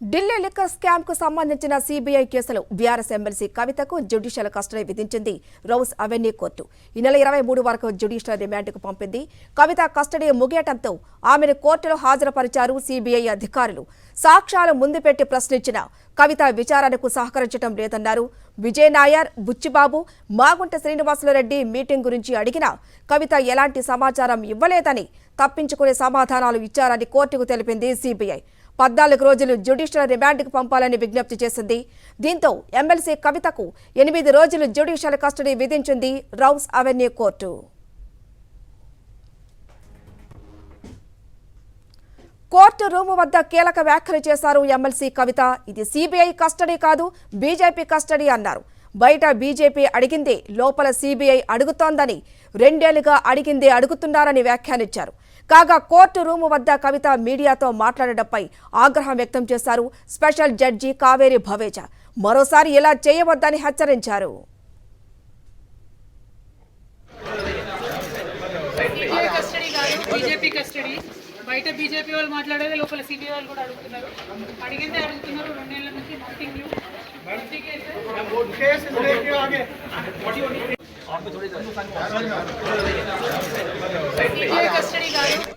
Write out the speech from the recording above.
Delhi liquor scam కు సంబంధించిన CBI కేసులో బీఆర్ఎస్ ఎమ్మెల్సీ కవితకు జ్యుడిషియల్ కస్టడీ విధించింది రౌస్ అవెన్యూ కోర్టు. ఈ నెల 23 వరకు జ్యుడిషియల్ రిమాండ్కు పంపింది. కవిత కస్టడీ ముగియటంతో ఆమెను కోర్టులో హాజరుపరిచారు సీబీఐ అధికారులు. సాక్ష్యాలు ముందు పెట్టి ప్రశ్నించిన కవిత విచారణకు సహకరించడం లేదన్నారు. విజయ్ నాయర్, బుచ్చిబాబు, మాగుంట శ్రీనివాసులరెడ్డి మీటింగ్ గురించి అడిగినా కవిత ఎలాంటి సమాచారం ఇవ్వలేదని, తప్పించుకునే సమాధానాలు ఇచ్చారని కోర్టుకు తెలిపింది సీబీఐ. 14 రోజులు జ్యుడిషియల్ రిమాండ్కు పంపాలని విజ్ఞప్తి చేసింది. దీంతో ఎమ్మెల్సీ కవితకు 8 రోజులు జ్యుడిషియల్ కస్టడీ విధించింది rows avenue court. Court room వద్ద కీలక వ్యాఖ్యలు చేశారు ఎమ్మెల్సీ కవిత. ఇది సీబీఐ కస్టడీ కాదు, బీజేపీ కస్టడీ అన్నారు. బయట బీజేపీ అడిగిందే లోపల సీబీఐ అడుగుతోందని, 2 ఏళ్లుగా అడిగిందే అడుగుతున్నారని వ్యాఖ్యానించారు. కాగా కోర్టు రూము వద్ద కవిత మీడియాతో మాట్లాడడంపై ఆగ్రహం వ్యక్తం చేశారు స్పెషల్ జడ్జి కావేరి భవేజా. మరోసారి ఇలా చేయవద్దని హెచ్చరించారు. బయట బీజేపీ వాళ్ళు మాట్లాడేది లోపల సిబిఐ వాళ్ళు కూడా అడుగుతున్నారు. అడిగిందే అడుగుతున్నారు. 2 ఏళ్ల నుంచి నథింగ్ న్యూ. కస్టడీ కాదు.